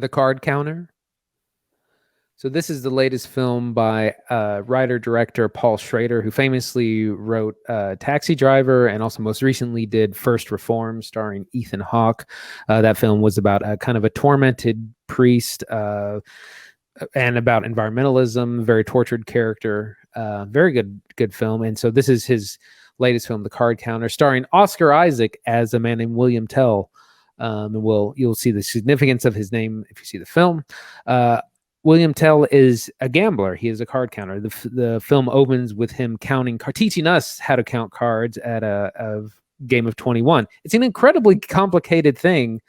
The Card Counter. So this is the latest film by writer-director Paul Schrader, who famously wrote Taxi Driver and also most recently did First Reform, starring Ethan Hawke. That film was about a kind of a tormented priest and about environmentalism, very tortured character. Very good film. And so this is his latest film, The Card Counter, starring Oscar Isaac as a man named William Tell. And you'll see the significance of his name if you see the film. William Tell is a gambler. He is a card counter. The film opens with him teaching us how to count cards at a game of 21. It's an incredibly complicated thing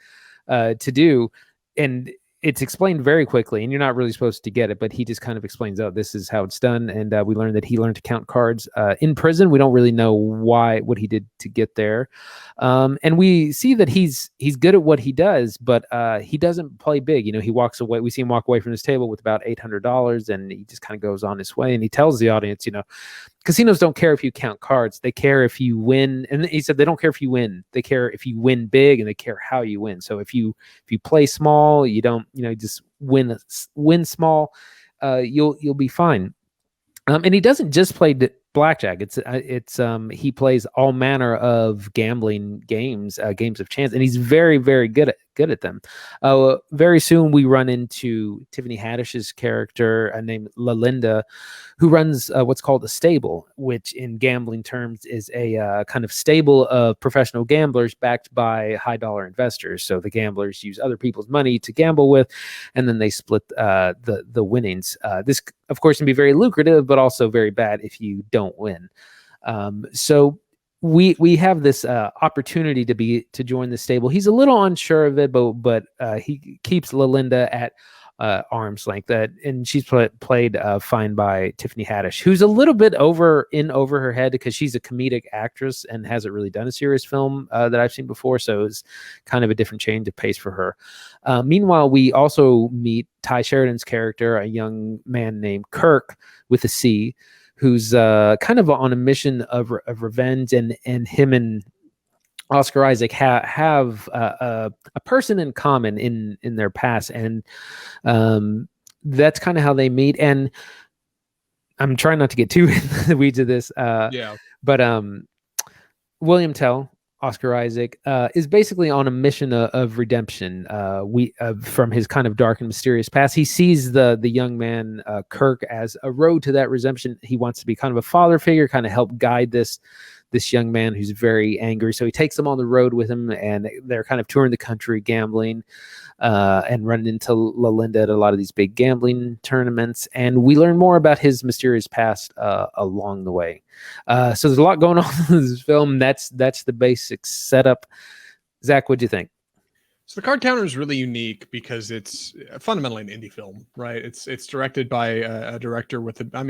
to do, and it's explained very quickly, and you're not really supposed to get it, but he just kind of explains, oh, this is how it's done. And we learned that he learned to count cards in prison. We don't really know what he did to get there. And we see that he's good at what he does, but he doesn't play big. He walks away. We see him walk away from his table with about $800, and he just kind of goes on his way. And he tells the audience, casinos don't care if you count cards. They care if you win. And he said they don't care if you win. They care if you win big, and they care how you win. So if you play small, you don't, just win small, you'll be fine. And he doesn't just play blackjack. He plays all manner of gambling games, games of chance, and he's very, very good at them. Very soon we run into Tiffany Haddish's character named Lalinda, who runs what's called a stable, which in gambling terms is a kind of stable of professional gamblers backed by high dollar investors. So the gamblers use other people's money to gamble with, and then they split the winnings. This, of course, can be very lucrative, but also very bad if you don't win. So we have this opportunity to join the stable. He's a little unsure of it, but he keeps Lalinda at arm's length. And she's played fine by Tiffany Haddish, who's a little bit over her head because she's a comedic actress and hasn't really done a serious film that I've seen before. So it's kind of a different change of pace for her. Meanwhile, we also meet Tye Sheridan's character, a young man named Kirk with a C, who's kind of on a mission of revenge, and him and Oscar Isaac have a person in common in their past, and that's kind of how they meet. And I'm trying not to get too in the weeds of this, but William Tell, Oscar Isaac, is basically on a mission of redemption. From his kind of dark and mysterious past, he sees the young man Kirk as a road to that redemption. He wants to be kind of a father figure, kind of help guide this young man who's very angry. So he takes them on the road with him, and they're kind of touring the country, gambling, and running into Lalinda at a lot of these big gambling tournaments. And we learn more about his mysterious past along the way. So there's a lot going on in this film. That's the basic setup. Zach, what'd you think? So The Card Counter is really unique because it's fundamentally an indie film, right? It's directed by a director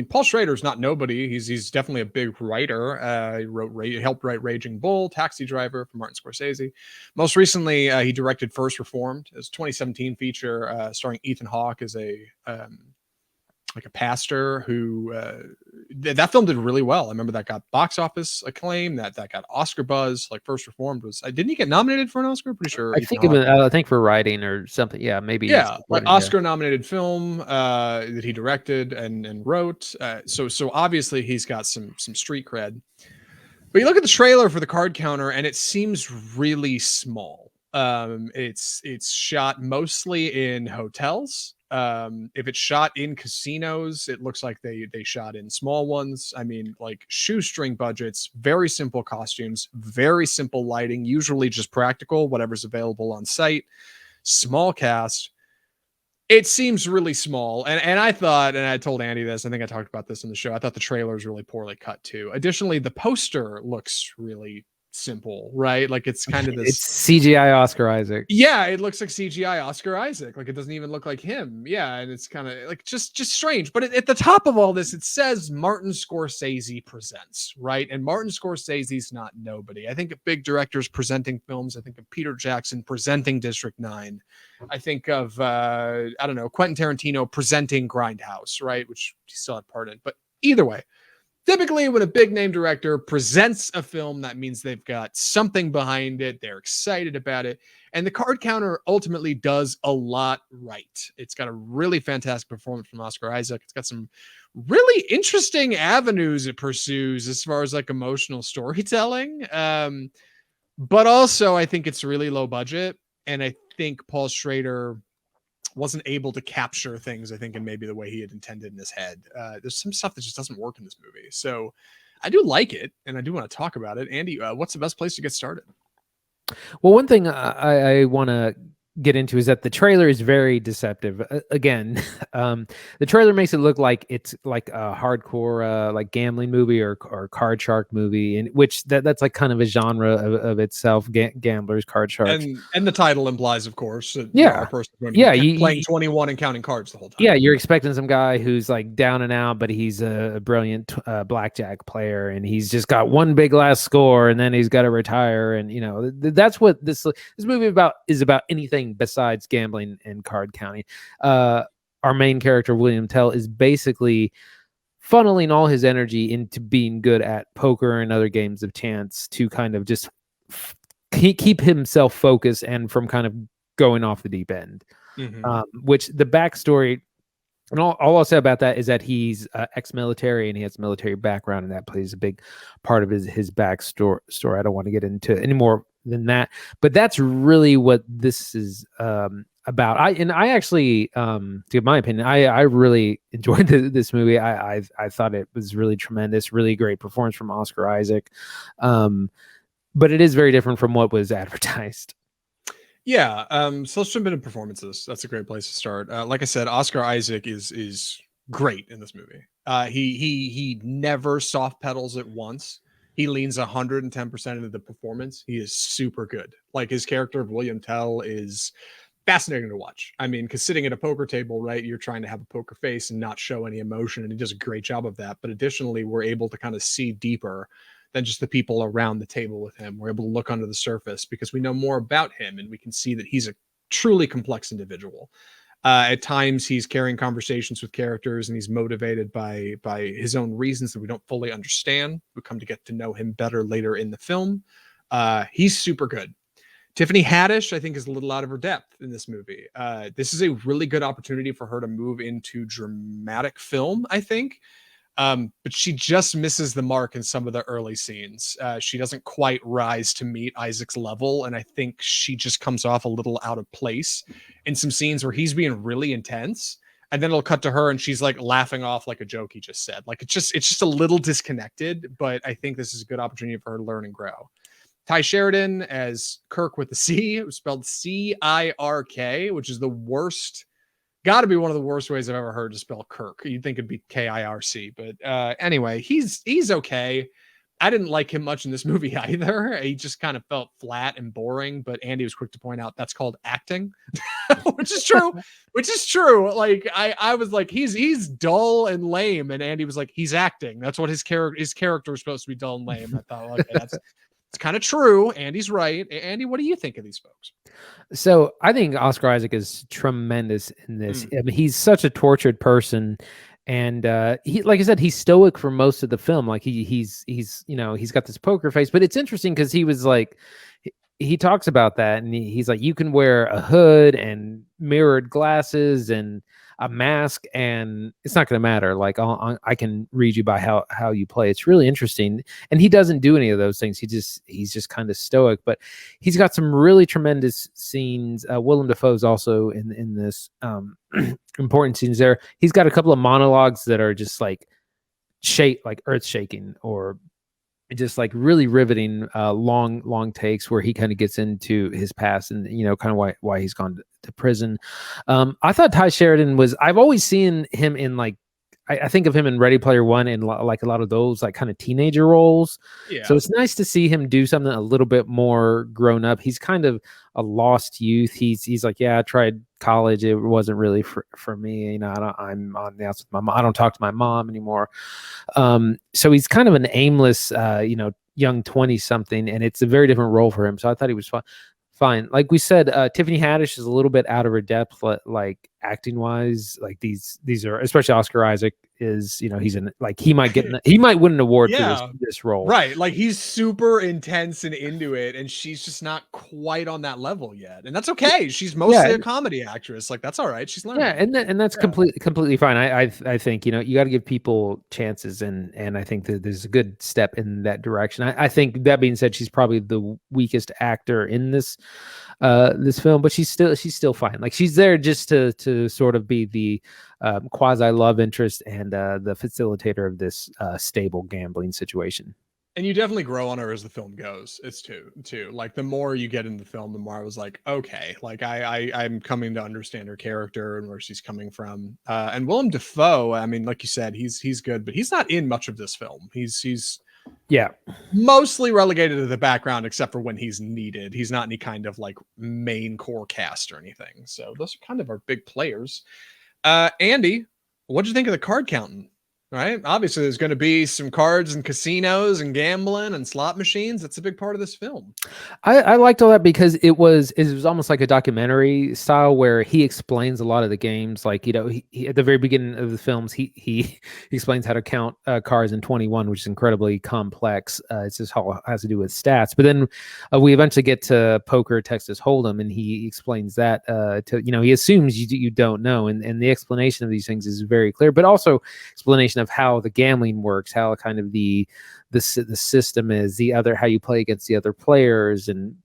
Paul Schrader is not nobody. He's definitely a big writer. He helped write Raging Bull, Taxi Driver for Martin Scorsese. Most recently, he directed First Reformed, his 2017 feature starring Ethan Hawke as a pastor who that film did really well. I remember that got box office acclaim, that got Oscar buzz. Like First Reformed didn't he get nominated for an Oscar? Pretty sure. I think for writing or something. Yeah, maybe. Yeah, like Oscar nominated film that he directed and wrote. So obviously he's got some street cred. But you look at the trailer for The Card Counter, and it seems really small. It's shot mostly in hotels. If it's shot in casinos, it looks like they shot in small ones. I mean, like shoestring budgets, very simple costumes, very simple lighting, usually just practical, whatever's available on site, small cast. It seems really small. And I thought, and I told Andy this, I think I talked about this in the show, I thought the trailer is really poorly cut too. Additionally, the poster looks really simple, right? Like it's kind of this, it's CGI Oscar Isaac. Yeah, it looks like CGI Oscar Isaac. Like it doesn't even look like him. Yeah, and it's kind of like just strange. But at the top of all this, it says Martin Scorsese presents, right? And Martin Scorsese's not nobody. I think of big directors presenting films. I think of Peter Jackson presenting District 9. I think of Quentin Tarantino presenting Grindhouse, right? Which he still had part in. But either way, typically when a big name director presents a film, that means they've got something behind it. They're excited about it. And the card counter ultimately does a lot right. It's got a really fantastic performance from Oscar Isaac. It's got some really interesting avenues it pursues as far as like emotional storytelling. But also I think it's really low budget. And I think Paul Schrader wasn't able to capture things, I think, in maybe the way he had intended in his head. There's some stuff that just doesn't work in this movie. So I do like it, and I do want to talk about it. Andy, what's the best place to get started? Well, one thing I want to get into is that the trailer is very deceptive. Again, the trailer makes it look like it's like a hardcore like gambling movie or card shark movie, and which that's like kind of a genre of itself. Gamblers, card sharks, and the title implies, of course, that yeah, a person playing 21 and counting cards the whole time. Yeah, you're expecting some guy who's like down and out, but he's a brilliant blackjack player, and he's just got one big last score, and then he's got to retire, and that's what this movie is about. Anything besides gambling and card counting. Our main character, Willem Dafoe, is basically funneling all his energy into being good at poker and other games of chance to kind of just keep himself focused and from kind of going off the deep end. Which the backstory, and all I'll say about that is that he's ex-military and he has a military background, and that plays a big part of his backstory. I don't want to get into any more than that, but that's really what this is about. I actually, to give my opinion, I really enjoyed this movie. I thought it was really tremendous, really great performance from Oscar Isaac, but it is very different from what was advertised. Yeah, so let's jump into performances. That's a great place to start. Like I said, Oscar Isaac is great in this movie. He never soft pedals it once. He leans 110% into the performance. He is super good. Like his character of Willem Dafoe is fascinating to watch. I mean, because sitting at a poker table, right, you're trying to have a poker face and not show any emotion, and he does a great job of that. But additionally, we're able to kind of see deeper than just the people around the table with him. We're able to look under the surface because we know more about him, and we can see that he's a truly complex individual. At times, he's carrying conversations with characters, and he's motivated by his own reasons that we don't fully understand. We come to get to know him better later in the film. He's super good. Tiffany Haddish, I think, is a little out of her depth in this movie. This is a really good opportunity for her to move into dramatic film, I think. But she just misses the mark in some of the early scenes. She doesn't quite rise to meet Isaac's level, and I think she just comes off a little out of place in some scenes where he's being really intense, and then it'll cut to her and she's like laughing off like a joke he just said. Like it's just a little disconnected, but I think this is a good opportunity for her to learn and grow. Tye Sheridan as Kirk with the C, it was spelled C-I-R-K, which is the worst. Got to be one of the worst ways I've ever heard to spell Kirk. You'd think it'd be K-I-R-C, but anyway, he's okay. I didn't like him much in this movie either. He just kind of felt flat and boring, but Andy was quick to point out that's called acting, which is true. Like I was like, he's dull and lame. And Andy was like, he's acting. That's what his character is supposed to be, dull and lame. I thought, okay, it's kind of true. Andy's right. Andy, what do you think of these folks? So I think Oscar Isaac is tremendous in this. I mean, he's such a tortured person, and he, like I said, he's stoic for most of the film. Like he's he's got this poker face, but it's interesting because he was like, he talks about that, and he's like, you can wear a hood and mirrored glasses and a mask, and it's not going to matter. Like I can read you by how you play. It's really interesting, and he doesn't do any of those things. He's just kind of stoic, but he's got some really tremendous scenes. Willem Dafoe is also in this important scenes there. He's got a couple of monologues that are just like earth shaking, or just like really riveting long takes where he kind of gets into his past and kind of why he's gone to prison. I thought Tye Sheridan I've always seen him in like, I think of him in Ready Player One and like a lot of those like kind of teenager roles. Yeah. So it's nice to see him do something a little bit more grown up. He's kind of a lost youth. He's like, yeah, I tried college. It wasn't really for me. I'm on the outside with my mom. I don't talk to my mom anymore. So he's kind of an aimless, young 20 something, and it's a very different role for him. So I thought he was fine. Like we said, Tiffany Haddish is a little bit out of her depth, like acting wise. Like these are, especially Oscar Isaac, is, he's in, like, he might win an award for Yeah. this role. Right. Like, he's super intense and into it, and she's just not quite on that level yet. And that's okay. She's mostly a comedy actress. Like, that's all right. She's learning. Yeah, and that's completely fine. I think, you got to give people chances, and I think that there's a good step in that direction. I think, that being said, she's probably the weakest actor in this film, but she's still fine. Like, she's there just to sort of be the quasi love interest and the facilitator of this stable gambling situation. And you definitely grow on her as the film goes. It's too. Like, the more you get in the film, the more I was like, okay, like I'm coming to understand her character and where she's coming from. And Willem Dafoe, I mean, like you said, he's good, but he's not in much of this film. He's mostly relegated to the background, except for when he's needed. He's not any kind of like main core cast or anything. So those are kind of our big players. Andy, what'd you think of the card counting? Right. Obviously, there's going to be some cards and casinos and gambling and slot machines. That's a big part of this film. I liked all that because it was almost like a documentary style where he explains a lot of the games. Like, he at the very beginning of the films, he explains how to count cards in 21, which is incredibly complex. It's just all has to do with stats. But then we eventually get to poker, Texas Hold'em, and he explains that he assumes you don't know, and the explanation of these things is very clear, but also explanation of how the gambling works, how kind of the system is, how you play against the other players, and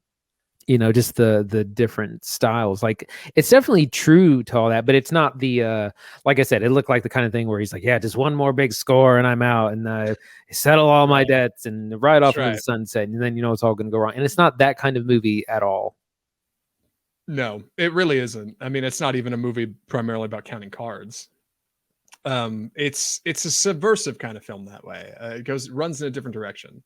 just the different styles. Like, it's definitely true to all that, but it's not the like I said, it looked like the kind of thing where he's like, yeah, just one more big score and I'm out, and settle all my debts and ride off into the sunset, and then it's all going to go wrong. And it's not that kind of movie at all. No, it really isn't. I mean, it's not even a movie primarily about counting cards. It's a subversive kind of film that way. It runs in a different direction.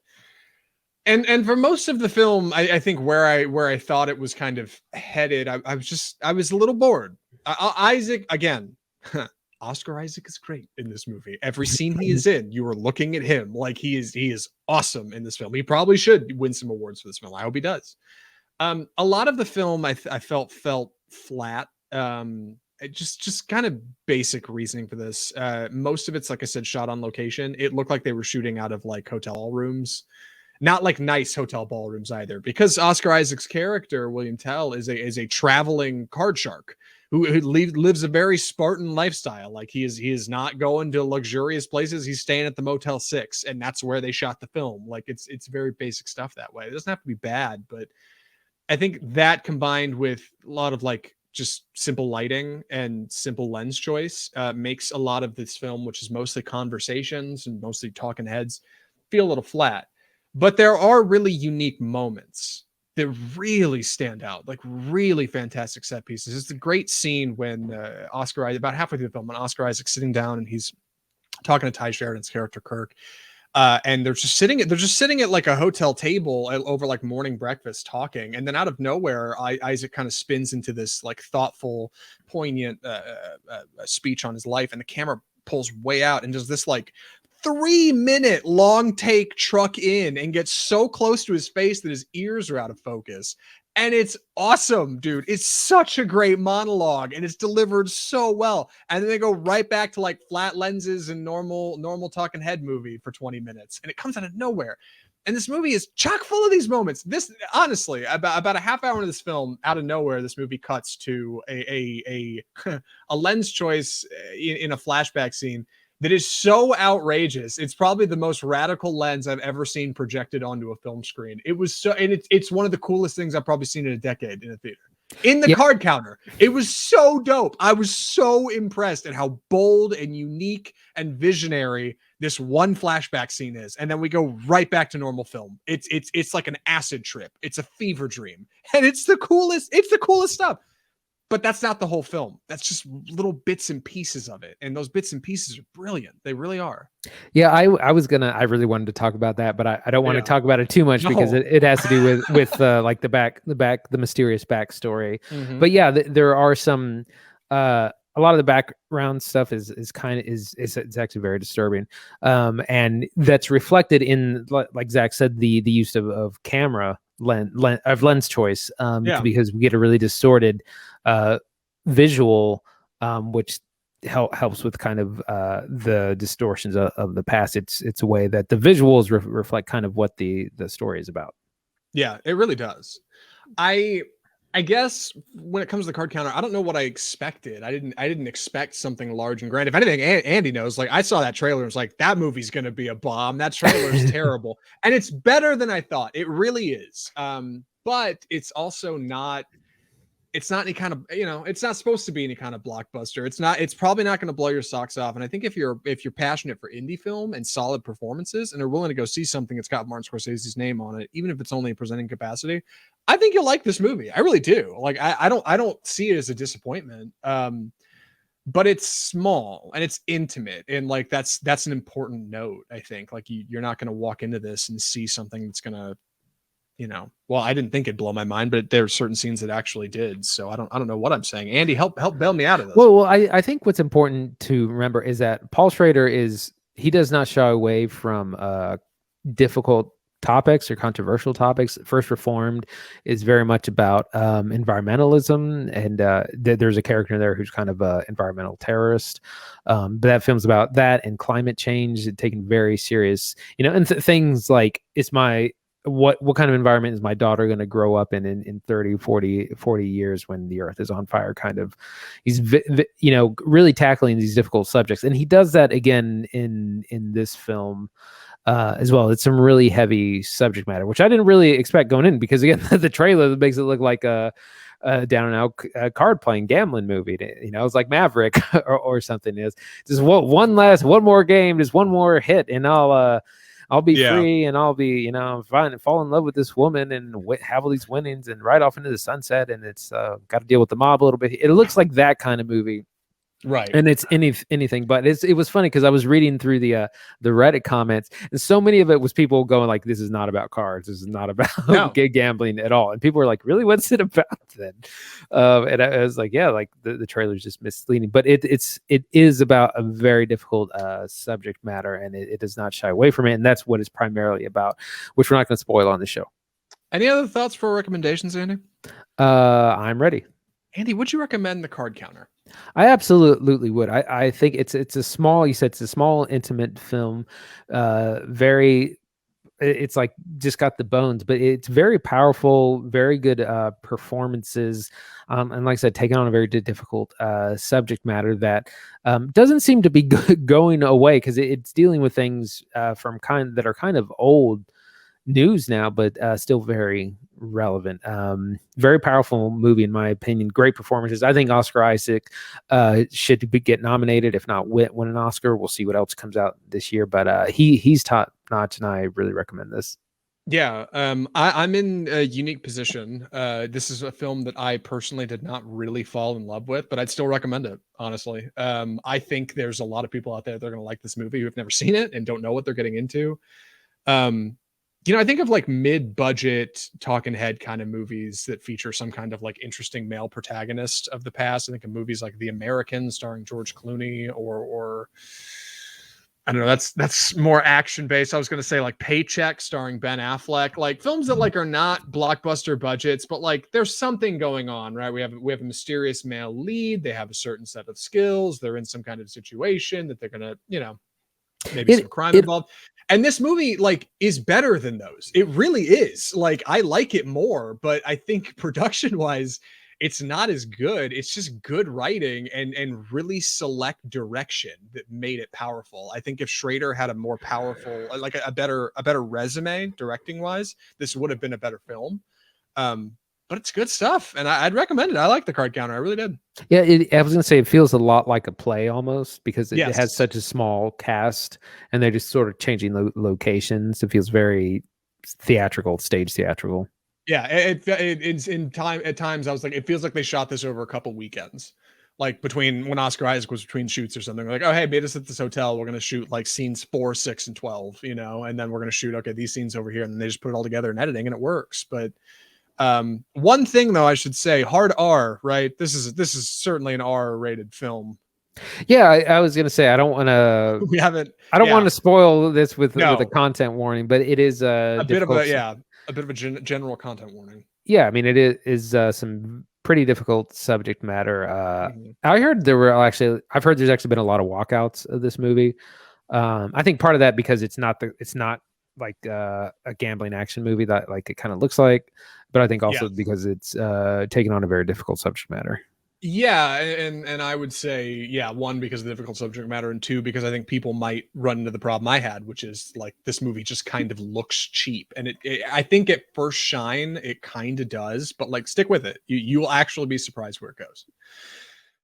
And for most of the film, I think where I thought it was kind of headed, I was a little bored. Isaac, again, Oscar Isaac is great in this movie. Every scene he is in, you are looking at him like he is awesome in this film. He probably should win some awards for this film. I hope he does. A lot of the film I felt flat. Just kind of basic reasoning for this. Most of it's, like I said, shot on location. It looked like they were shooting out of like hotel rooms, not like nice hotel ballrooms either, because Oscar Isaac's character, William Tell, is a traveling card shark who lives a very Spartan lifestyle. Like, he is not going to luxurious places. He's staying at the Motel 6, and that's where they shot the film. Like, it's very basic stuff that way. It doesn't have to be bad, but I think that combined with a lot of like just simple lighting and simple lens choice makes a lot of this film, which is mostly conversations and mostly talking heads, feel a little flat. But there are really unique moments that really stand out, like really fantastic set pieces. It's a great scene when Oscar Isaac, about halfway through the film, when Oscar Isaac's sitting down and he's talking to Tye Sheridan's character Kirk, and they're just sitting at like a hotel table over like morning breakfast talking, and then out of nowhere, Isaac kind of spins into this like thoughtful, poignant speech on his life, and the camera pulls way out and does this like 3-minute long take truck in and gets so close to his face that his ears are out of focus. And it's awesome, dude. It's such a great monologue, and it's delivered so well. And then they go right back to like flat lenses and normal talking head movie for 20 minutes, and it comes out of nowhere. And this movie is chock full of these moments. This, honestly, about a half hour into this film, out of nowhere, this movie cuts to a lens choice in a flashback scene that is so outrageous. It's probably the most radical lens I've ever seen projected onto a film screen. It was so, and it's one of the coolest things I've probably seen in a decade in a theater. In the card counter, it was so dope. I was so impressed at how bold and unique and visionary this one flashback scene is. And then we go right back to normal film. It's like an acid trip. It's a fever dream, and it's the coolest stuff. But that's not the whole film. That's just little bits and pieces of it. And those bits and pieces are brilliant. They really are. Yeah, I really wanted to talk about that, but I don't want to talk about it too much because it has to do with like the mysterious backstory. Mm-hmm. But yeah, there are some, a lot of the background stuff is actually very disturbing. And that's reflected in, like Zach said, the use of camera lens choice, because we get a really distorted visual, which helps with kind of the distortions of the past. It's a way that the visuals reflect kind of what the story is about. Yeah, it really does. I guess when it comes to the card counter, I don't know what I expected. I didn't expect something large and grand. If anything, Andy knows. Like I saw that trailer and was like, that movie's gonna be a bomb. That trailer is terrible, and it's better than I thought. It really is. But it's also not. It's not any kind of, it's not supposed to be any kind of blockbuster. It's probably not going to blow your socks off. And I think if you're passionate for indie film and solid performances and are willing to go see something that's got Martin Scorsese's name on it, even if it's only in presenting capacity, I think you'll like this movie. I really do. Like, I don't see it as a disappointment. But it's small and it's intimate. And like, that's an important note. I think like you're not going to walk into this and see something that's going to, well, I didn't think it'd blow my mind, but there are certain scenes that actually did. So I don't know what I'm saying. Andy, help bail me out of this. Well, I think what's important to remember is that Paul Schrader he does not shy away from difficult topics or controversial topics. First Reformed is very much about environmentalism, and there's a character there who's kind of an environmental terrorist. But that film's about that and climate change, taken very serious, and things like what kind of environment is my daughter going to grow up in 30, 40 years when the earth is on fire, kind of. He's really tackling these difficult subjects, and he does that again in this film as well. It's some really heavy subject matter, which I didn't really expect going in, because again, the trailer makes it look like a down and out card playing gambling movie. It's like Maverick or something. Is just one more game, just one more hit, and I'll be free, and I'll be, fine, and fall in love with this woman and have all these winnings and ride off into the sunset. And it's got to deal with the mob a little bit. It looks like that kind of movie. Right. And it's anything, but it was funny because I was reading through the Reddit comments, and so many of it was people going like, this is not about cards. This is not about gambling at all. And people were like, really, what's it about then? And I was like, yeah, like the trailer's just misleading, but it is about a very difficult subject matter, and it does not shy away from it. And that's what it's primarily about, which we're not going to spoil on the show. Any other thoughts for recommendations, Andy? I'm ready. Andy, would you recommend The Card Counter? I absolutely would. I think it's a small, you said it's a small, intimate film. It's like just got the bones, but it's very powerful, very good performances. And like I said, taking on a very difficult subject matter that doesn't seem to be going away, because it's dealing with things that are kind of old news now, but still very relevant. Very powerful movie, in my opinion. Great performances. I think Oscar Isaac should get nominated, if not win an Oscar. We'll see what else comes out this year, but he's top notch, and I really recommend this. Yeah, I'm in a unique position. This is a film that I personally did not really fall in love with, but I'd still recommend it, honestly. I think there's a lot of people out there that are going to like this movie who have never seen it and don't know what they're getting into. I think of like mid-budget talking head kind of movies that feature some kind of like interesting male protagonist of the past. I think of movies like The Americans starring George Clooney, or I don't know, that's more action based. I was going to say like Paycheck starring Ben Affleck, like films that like are not blockbuster budgets, but like there's something going on, right? We have a mysterious male lead. They have a certain set of skills. They're in some kind of situation that they're going to, maybe some crime involved. And this movie like is better than those. It really is. Like I like it more, but I think production wise, it's not as good. It's just good writing and really select direction that made it powerful. I think if Schrader had a more powerful, like a better resume directing wise, this would have been a better film. But it's good stuff, and I'd recommend it. I like The Card Counter. I really did. Yeah, I was going to say it feels a lot like a play almost, because it has such a small cast, and they're just sort of changing locations. It feels very theatrical, stage theatrical. Yeah, it's in time. At times, I was like, it feels like they shot this over a couple weekends, like between when Oscar Isaac was between shoots or something. Like, oh, hey, meet us at this hotel. We're going to shoot like scenes 4, 6, and 12, and then we're going to shoot these scenes over here, and then they just put it all together in editing, and it works. But one thing though, I should say, hard R, right? This is certainly an R-rated film. Yeah, I was gonna say I don't want to. I don't want to spoil this with a content warning, but it is a bit of a general content warning. Yeah, I mean it is some pretty difficult subject matter. Mhm. I've heard there's actually been a lot of walkouts of this movie. I think part of that because it's not like a gambling action movie that like it kind of looks like, but I think Yeah. also because it's taking on a very difficult subject matter. Yeah, and I would say, yeah, one, because of the difficult subject matter, and two, because I think people might run into the problem I had, which is like this movie just kind of looks cheap, and I think at first shine it kind of does, but like stick with it, you will actually be surprised where it goes.